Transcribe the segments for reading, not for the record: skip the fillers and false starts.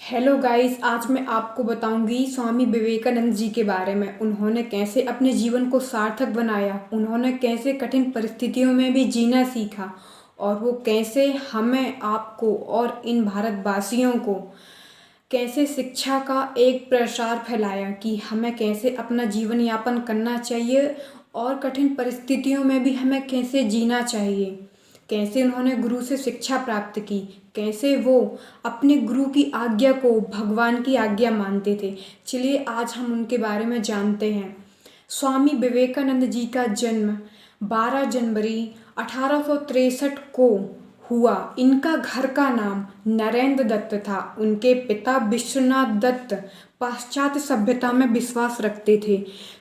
Hello guys, आज मैं आपको बताऊंगी स्वामी विवेकानंद जी के बारे में। उन्होंने कैसे अपने जीवन को सार्थक बनाया, उन्होंने कैसे कठिन परिस्थितियों में भी जीना सीखा और वो कैसे हमें, आपको और इन भारतवासियों को कैसे शिक्षा का एक प्रसार फैलाया कि हमें कैसे अपना जीवन यापन करना चाहिए और कठिन परिस्थितियों में भी हमें कैसे जीना चाहिए। कैसे उन्होंने गुरु से शिक्षा प्राप्त की, कैसे वो अपने गुरु की आज्ञा को भगवान की आज्ञा मानते थे। चलिए आज हम उनके बारे में जानते हैं। स्वामी विवेकानंद जी का जन्म 12 जनवरी 1863 को हुआ। इनका घर का नाम नरेंद्र दत्त था। उनके पिता विश्वनाथ दत्त पाश्चात्य सभ्यता में विश्वास रखते थे।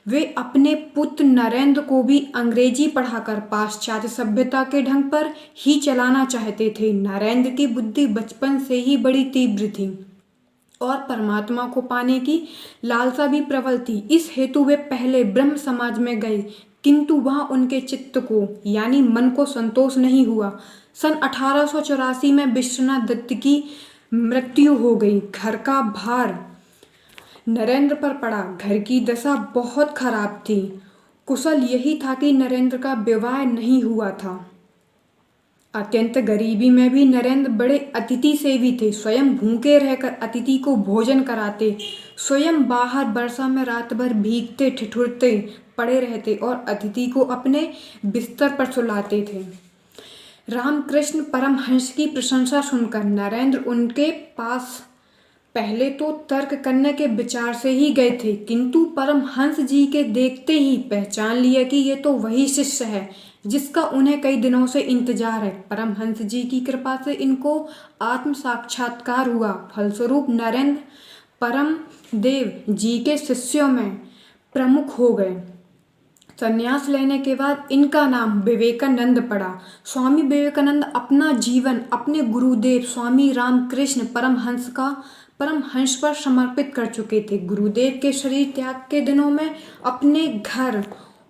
वे अपने पुत्र नरेंद्र को भी अंग्रेजी पढ़ाकर पाश्चात्य सभ्यता के ढंग पर ही चलाना चाहते थे। नरेंद्र की बुद्धि बचपन से ही बड़ी तीव्र थी और परमात्मा को पाने की लालसा भी प्रबल थी। इस हेतु वे पहले ब्रह्म समाज में गए, किंतु वहां उनके चित्त को यानी मन को संतोष नहीं हुआ। सन 1884 में विश्वनाथ दत्त की मृत्यु हो गई। घर का भार नरेंद्र पर पड़ा। घर की दशा बहुत खराब थी। कुशल यही था कि नरेंद्र का विवाह नहीं हुआ था। अत्यंत गरीबी में भी नरेंद्र बड़े अतिथि सेवी थे। स्वयं भूखे रहकर अतिथि को भोजन कराते, स्वयं बाहर वर्षा में रात भर भीगते ठिठुरते पड़े रहते और अतिथि को अपने बिस्तर पर सुलाते थे। रामकृष्ण परमहंस की प्रशंसा सुनकर नरेंद्र उनके पास पहले तो तर्क करने के विचार से ही गए थे, किंतु परमहंस जी के देखते ही पहचान लिया कि ये तो वही शिष्य है जिसका उन्हें कई दिनों से इंतजार है। परमहंस जी की कृपा से इनको आत्म साक्षात्कार हुआ। फलस्वरूप नरेंद्र परम देव जी के शिष्यों में प्रमुख हो गए। संन्यास लेने के बाद इनका नाम विवेकानंद पड़ा। स्वामी विवेकानंद अपना जीवन अपने गुरुदेव स्वामी रामकृष्ण परमहंस पर समर्पित कर चुके थे। गुरुदेव के शरीर त्याग के दिनों में अपने घर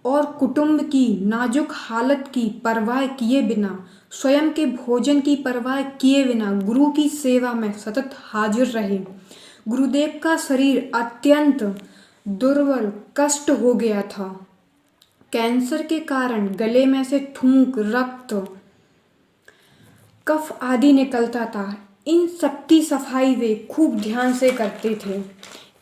और कुटुंब की नाजुक हालत की परवाह किए बिना, स्वयं के भोजन की परवाह किए बिना गुरु की सेवा में सतत हाजिर रहे। गुरुदेव का शरीर अत्यंत दुर्बल कष्ट हो गया था। कैंसर के कारण गले में से थूक, रक्त, कफ आदि निकलता था। इन सब की सफाई वे खूब ध्यान से करते थे।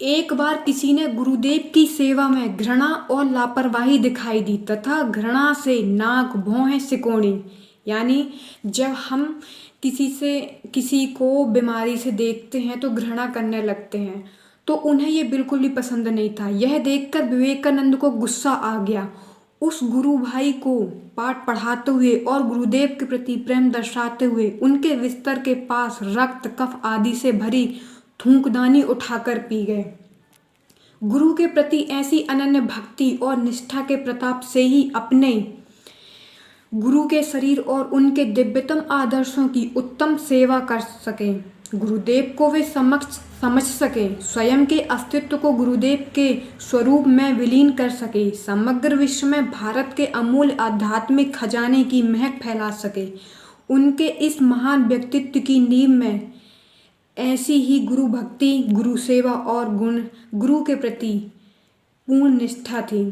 एक बार किसी ने गुरुदेव की सेवा में घृणा और लापरवाही दिखाई दी तथा घृणा से नाक भौहें सिकोड़ी। यानी जब हम किसी को बीमारी से देखते हैं तो घृणा करने लगते हैं, तो उन्हें यह बिल्कुल भी पसंद नहीं था। यह देखकर विवेकानंद को गुस्सा आ गया। उस गुरु भाई को पाठ पढ़ाते हुए और गुरुदेव के प्रति प्रेम दर्शाते हुए उनके बिस्तर के पास रक्त, कफ आदि से भरी थूकदानी उठाकर पी गए। गुरु के प्रति ऐसी अनन्य भक्ति और निष्ठा के प्रताप से ही अपने गुरु के शरीर और उनके दिव्यतम आदर्शों की उत्तम सेवा कर सके। गुरुदेव को वे समझ सके, स्वयं के अस्तित्व को गुरुदेव के स्वरूप में विलीन कर सके, समग्र विश्व में भारत के अमूल्य आध्यात्मिक खजाने की महक फैला सके। उनके इस महान व्यक्तित्व की नींव में ऐसी ही गुरु भक्ति, गुरु सेवा और गुरु के प्रति पूर्ण निष्ठा थी।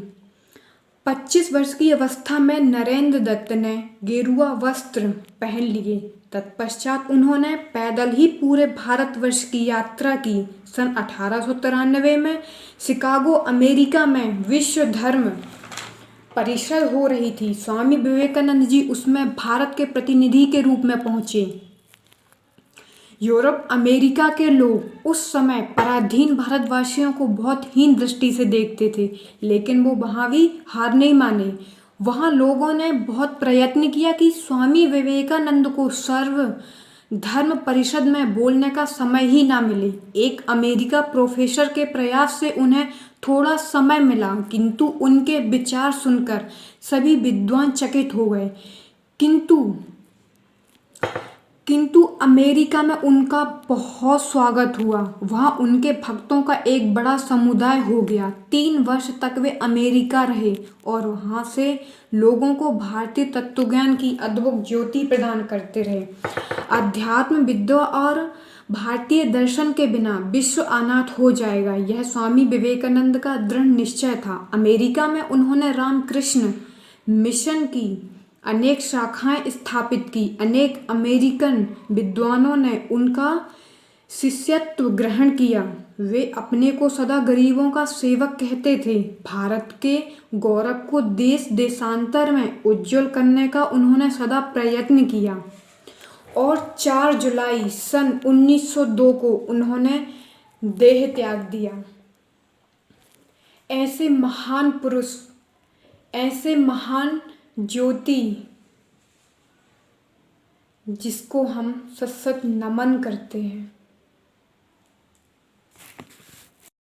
25 वर्ष की अवस्था में नरेंद्र दत्त ने गेरुआ वस्त्र पहन लिए। तत्पश्चात उन्होंने पैदल ही पूरे भारतवर्ष की यात्रा की। सन 1893 में शिकागो, अमेरिका में विश्व धर्म परिषद हो रही थी। स्वामी विवेकानंद जी उसमें भारत के प्रतिनिधि के रूप में पहुंचे। यूरोप, अमेरिका के लोग उस समय पराधीन भारतवासियों को बहुत हीन दृष्टि से देखते थे, लेकिन वो वहाँ भी हार नहीं माने। वहाँ लोगों ने बहुत प्रयत्न किया कि स्वामी विवेकानंद को सर्व धर्म परिषद में बोलने का समय ही ना मिले। एक अमेरिका प्रोफेसर के प्रयास से उन्हें थोड़ा समय मिला, किंतु उनके विचार सुनकर सभी विद्वान चकित हो गए। किंतु अमेरिका में उनका बहुत स्वागत हुआ। वहाँ उनके भक्तों का एक बड़ा समुदाय हो गया। 3 वर्ष तक वे अमेरिका रहे और वहाँ से लोगों को भारतीय तत्वज्ञान की अद्भुत ज्योति प्रदान करते रहे। अध्यात्म विद्या और भारतीय दर्शन के बिना विश्व अनाथ हो जाएगा, यह स्वामी विवेकानंद का दृढ़ निश्चय था। अमेरिका में उन्होंने रामकृष्ण मिशन की अनेक शाखाएं स्थापित की। अनेक अमेरिकन विद्वानों ने उनका शिष्यत्व ग्रहण किया। वे अपने को सदा गरीबों का सेवक कहते थे। भारत के गौरव को देश देशांतर में उज्जवल करने का उन्होंने सदा प्रयत्न किया और 4 जुलाई सन 1902 को उन्होंने देह त्याग दिया। ऐसे महान पुरुष, ऐसे महान ज्योति जिसको हम सत सत नमन करते हैं।